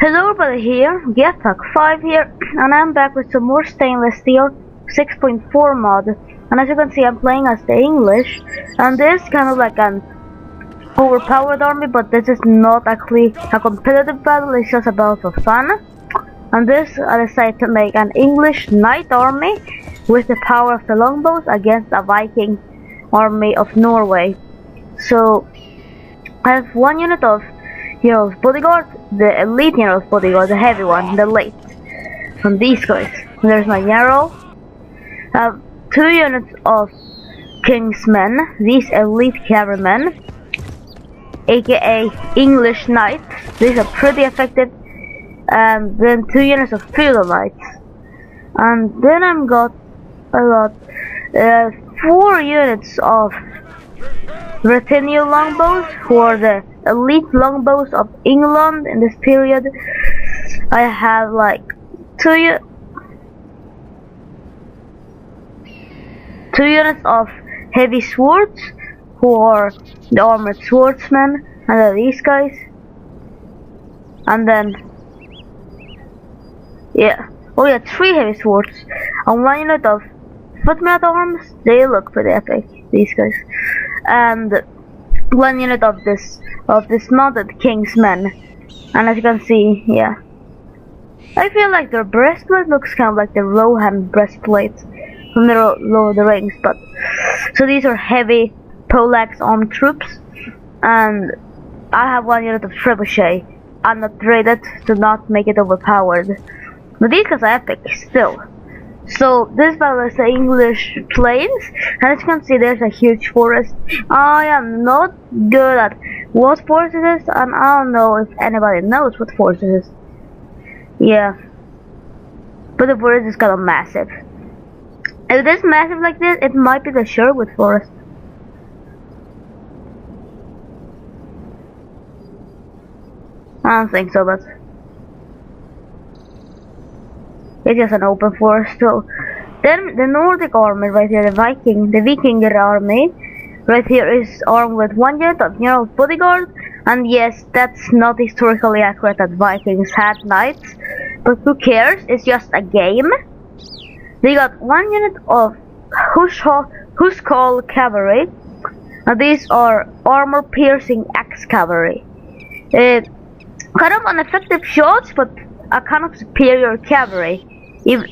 Hello everybody here, Getpack5 here, and I'm back with some more stainless steel 6.4 mod. And as you can see, I'm playing as the English, and this is kind of like an overpowered army, but this is not actually a competitive battle, it's just a battle for fun. And this, I decided to make an English knight army with the power of the longbows against a Viking army of Norway. So, I have one unit of Hero's Bodyguard, the elite Hero's Bodyguard, the heavy one, the late. From these guys. There's my Yarrow. I have 2 units of King's Men, these elite cavalrymen, aka English Knights. These are pretty effective. And then 2 units of Feudal Knights. And then I've got 4 units of retinue longbows, who are the elite longbows of England in this period. I have like 2 units of heavy swords, who are the armored swordsmen, and then these guys. And then, yeah, 3 heavy swords, and 1 unit of footmen arms. They look pretty epic, these guys. And 1 unit of dismounted King's Men. And as you can see, yeah, I feel like their breastplate looks kind of like the Rohan breastplate from the Lord of the Rings. But so these are heavy poleaxe armed troops, and I have 1 unit of trebuchet. I'm not rated to not make it overpowered, but these guys are epic still. So this battle is the English plains, and as you can see, there's a huge forest. I am not good at what forest it is, and I don't know if anybody knows what forest it is. Yeah, but the forest is kind of massive. If it is massive like this, it might be the Sherwood forest. I don't think so, but it's just an open forest. So then the Nordic army right here, the Viking army right here is armed with 1 unit of Hero's Bodyguard. And yes, that's not historically accurate that Vikings had knights, but who cares? It's just a game. They got 1 unit of Huscarl cavalry, and these are armor-piercing axe cavalry. Kind of ineffective shots, but a kind of superior cavalry.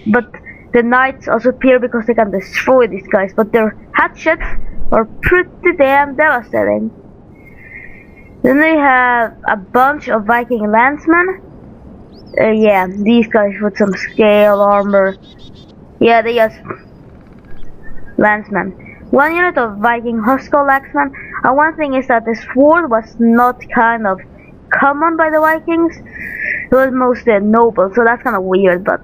But the knights are superior because they can destroy these guys, but their hatchets are pretty damn devastating. Then they have a bunch of Viking landsmen. Yeah, these guys with some scale armor. Yeah, they just landsmen. 1 unit of Viking Huscarl axemen. And one thing is that the sword was not kind of common by the Vikings. It was mostly noble, so that's kind of weird. But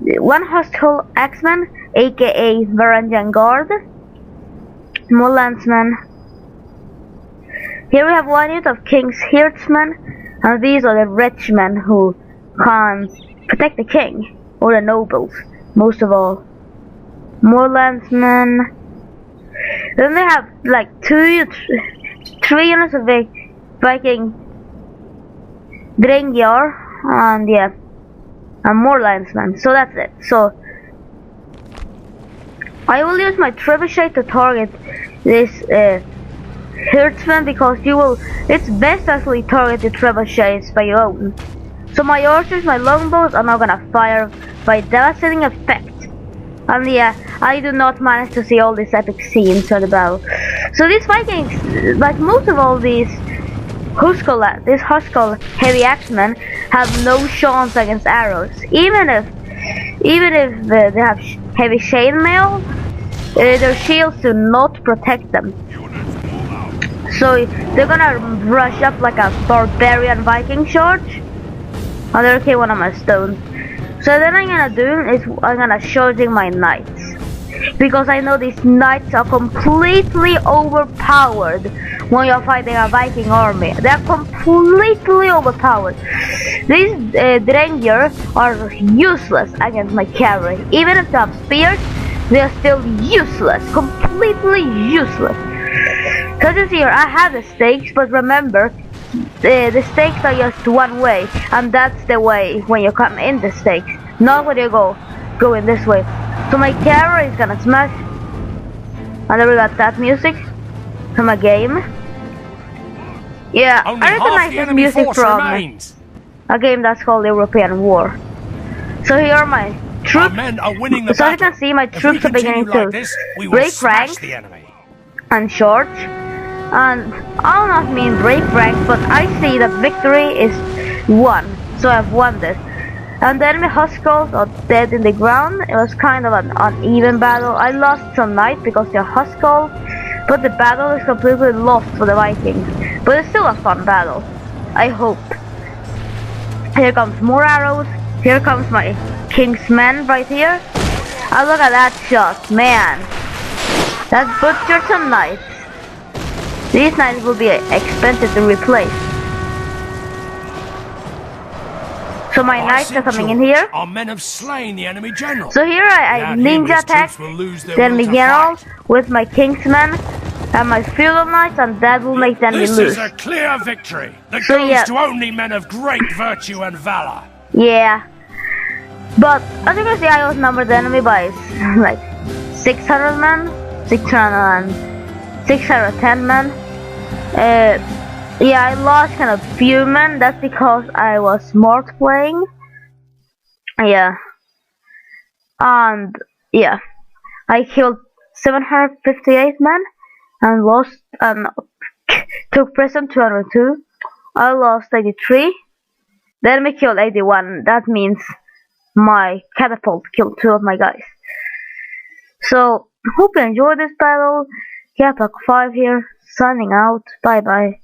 1 Huscarl axeman, aka Varangian Guard. More landsmen. Here we have 1 unit of King's Herdsmen, and these are the rich men who can protect the king, or the nobles, most of all. More landsmen. Then they have like 3 units of Viking Drengyar, and yeah, and more landsmen. So that's it. So I will use my trebuchet to target this herdsman, because it's best to actually target the trebuchets by your own. So my archers, my longbows are now gonna fire by devastating effect. And yeah, I do not manage to see all these epic scenes of the battle. So these Vikings, like most of all these Huscarl heavy axemen, have no chance against arrows. Even if they have heavy chainmail, their shields do not protect them. So they're gonna rush up like a barbarian Viking charge. Oh, there came 1 of my stones. So then I'm gonna charging my knights, because I know these knights are completely overpowered when you're fighting a Viking army. They're completely overpowered. These Drengyar are useless against my cavalry. Even if they have spears, they are still useless, completely useless. So this here, I have the stakes, but remember, the stakes are just one way, and that's the way when you come in the stakes, not when you go in this way. So my camera is gonna smash. And then we got that music from a game. Yeah, Only I recognize this music from a game that's called European War. So here are my troops. Our men are winning the so battle. as you can see, my troops are beginning like to this, we will break smash ranks the enemy. and charge. And I'll not mean break ranks, but I see that victory is won. So I've won this. And the enemy Huskers are dead in the ground. It was kind of an uneven battle. I lost some knights because they're Huskers, but the battle is completely lost for the Vikings. But it's still a fun battle, I hope. Here comes more arrows. Here comes my king's men right here. Oh, look at that shot, man. That butchered some knights. These knights will be expensive to replace. So my knights are coming in here. Our men have slain the enemy general. So here I ninja attack the enemy general with my king's men and my feudal knights, and that will make the enemy lose. This is a clear victory that goes to only men of great virtue and valor. Yeah. But as you can see, I outnumbered the enemy by like 600 men, 610 men. Yeah, I lost kind of few men. That's because I was smart playing. Yeah. And yeah, I killed 758 men and lost took prison 202. I lost 83. The enemy killed 81. That means my catapult killed 2 of my guys. So hope you enjoyed this battle. Capac 5 here, signing out. Bye bye.